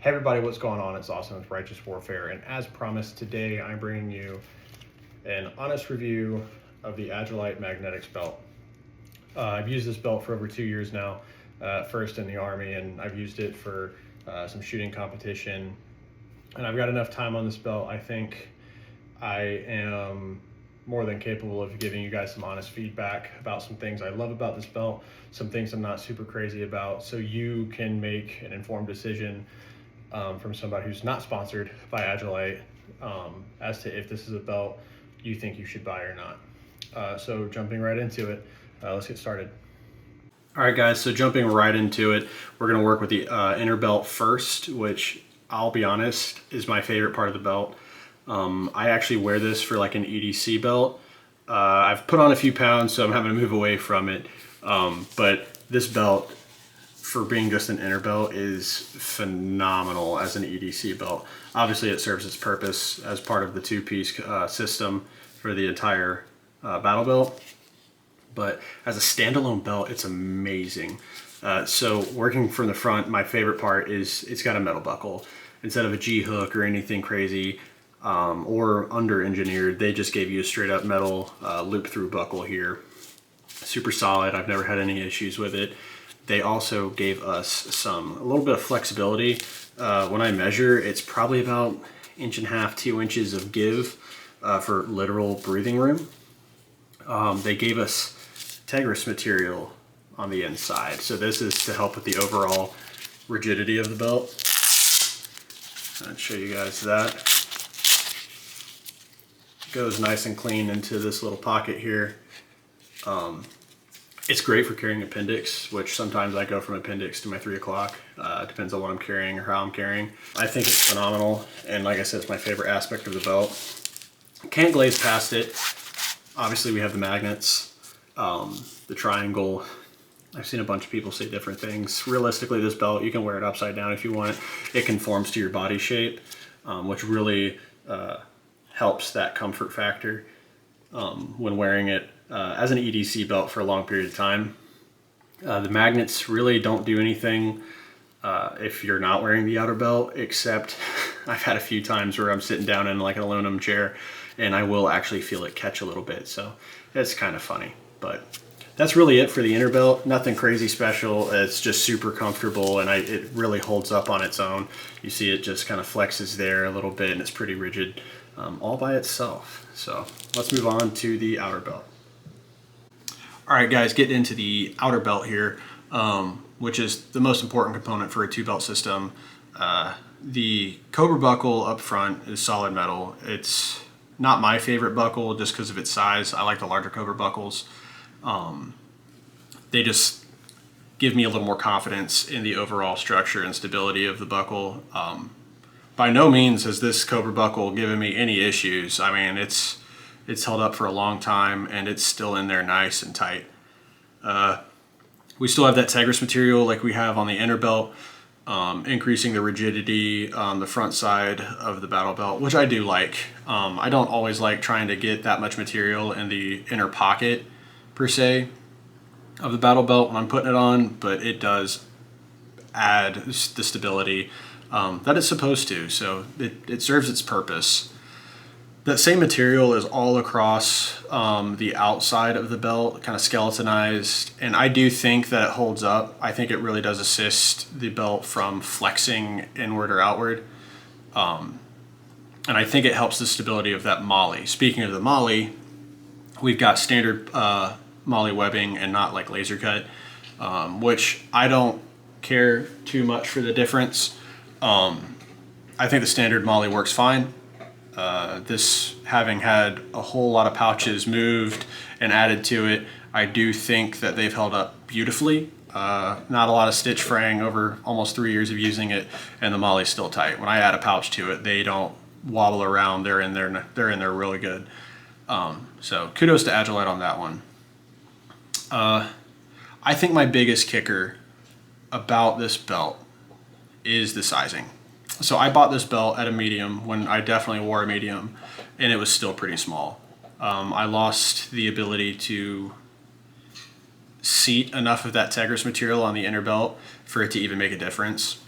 Hey everybody, what's going on? It's Austin with Righteous Warfare, and as promised, today I'm bringing you an honest review of the Agilite Magnetix belt. I've used this belt for over 2 years now, first in the Army, and I've used it for some shooting competition, and I've got enough time on this belt. I think I am more than capable of giving you guys some honest feedback about some things I love about this belt, some things I'm not super crazy about, so you can make an informed decision from somebody who's not sponsored by Agilite as to if this is a belt you think you should buy or not. So jumping right into it, let's get started. All right guys, so jumping right into it, we're gonna work with the inner belt first, which I'll be honest is my favorite part of the belt. I actually wear this for like an EDC belt. I've put on a few pounds, so I'm having to move away from it. But this belt, for being just an inner belt, is phenomenal as an EDC belt. Obviously it serves its purpose as part of the two-piece system for the entire battle belt, but as a standalone belt it's amazing. So working from the front, my favorite part is it's got a metal buckle instead of a G-hook or anything crazy or under engineered. They just gave you a straight up metal loop through buckle here. Super solid. I've never had any issues with it. They also gave us a little bit of flexibility. When I measure, it's probably about 1.5 to 2 inches of give for literal breathing room. They gave us Tegris material on the inside. So this is to help with the overall rigidity of the belt. I'll show you guys that. It goes nice and clean into this little pocket here. It's great for carrying appendix, which sometimes I go from appendix to my 3 o'clock. Depends on what I'm carrying or how I'm carrying. I think it's phenomenal, and like I said, it's my favorite aspect of the belt. Can't glaze past it. Obviously we have the magnets, the triangle. I've seen a bunch of people say different things. Realistically, this belt, you can wear it upside down if you want. It conforms to your body shape, which really helps that comfort factor when wearing it as an EDC belt for a long period of time. The magnets really don't do anything if you're not wearing the outer belt, except I've had a few times where I'm sitting down in like an aluminum chair and I will actually feel it catch a little bit. So it's kind of funny, but that's really it for the inner belt. Nothing crazy special. It's just super comfortable, and it really holds up on its own. You see it just kind of flexes there a little bit, and it's pretty rigid all by itself. So let's move on to the outer belt. All right guys, getting into the outer belt here, which is the most important component for a 2-belt system. The Cobra buckle up front is solid metal. It's not my favorite buckle just because of its size. I like the larger Cobra buckles. They just give me a little more confidence in the overall structure and stability of the buckle. By no means has this Cobra buckle given me any issues. I mean, it's held up for a long time and it's still in there nice and tight. We still have that Tegris material like we have on the inner belt, increasing the rigidity on the front side of the battle belt, which I do like. I don't always like trying to get that much material in the inner pocket per se of the battle belt when I'm putting it on, but it does add the stability that it's supposed to, so it serves its purpose. That same material is all across the outside of the belt, kind of skeletonized, and I do think that it holds up. I think it really does assist the belt from flexing inward or outward, and I think it helps the stability of that MOLLE. Speaking of the MOLLE, we've got standard MOLLE webbing and not like laser cut, which I don't care too much for the difference. I think the standard MOLLE works fine. This having had a whole lot of pouches moved and added to it, I do think that they've held up beautifully. Not a lot of stitch fraying over almost 3 years of using it, and the MOLLE's still tight. When I add a pouch to it, they don't wobble around. They're in there really good. So kudos to Agilite on that one. I think my biggest kicker about this belt is the sizing. So I bought this belt at a medium when I definitely wore a medium, and it was still pretty small. I lost the ability to seat enough of that Tegris material on the inner belt for it to even make a difference.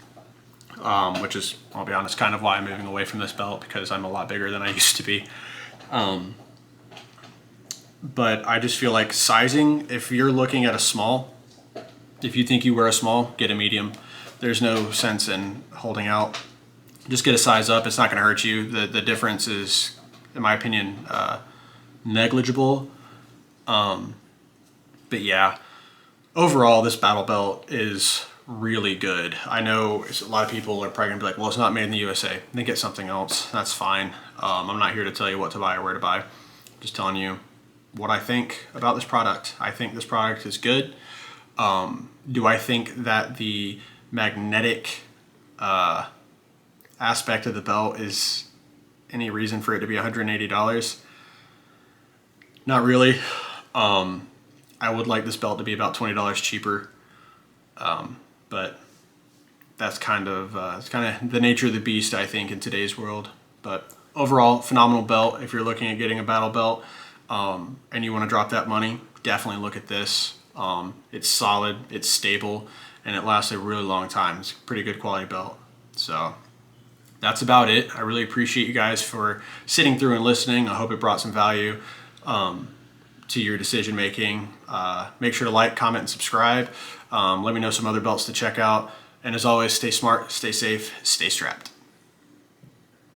which is, I'll be honest, kind of why I'm moving away from this belt, because I'm a lot bigger than I used to be. But I just feel like sizing, if you're looking at a small, if you think you wear a small, get a medium. There's no sense in holding out. Just get a size up. It's not going to hurt you. The difference is, in my opinion, negligible. But yeah, overall, this battle belt is really good. I know a lot of people are probably gonna be like, well, it's not made in the USA. Then get something else. That's fine. I'm not here to tell you what to buy or where to buy. I'm just telling you what I think about this product. I think this product is good. Do I think that the magnetic aspect of the belt is any reason for it to be $180? Not really. I would like this belt to be about $20 cheaper, but that's kind of the nature of the beast, I think, in today's world. But overall, phenomenal belt. If you're looking at getting a battle belt and you want to drop that money, definitely look at this. It's solid, it's stable, and it lasts a really long time. It's a pretty good quality belt. So that's about it. I really appreciate you guys for sitting through and listening. I hope it brought some value to your decision making. Make sure to like, comment, and subscribe. Let me know some other belts to check out. And as always, stay smart, stay safe, stay strapped.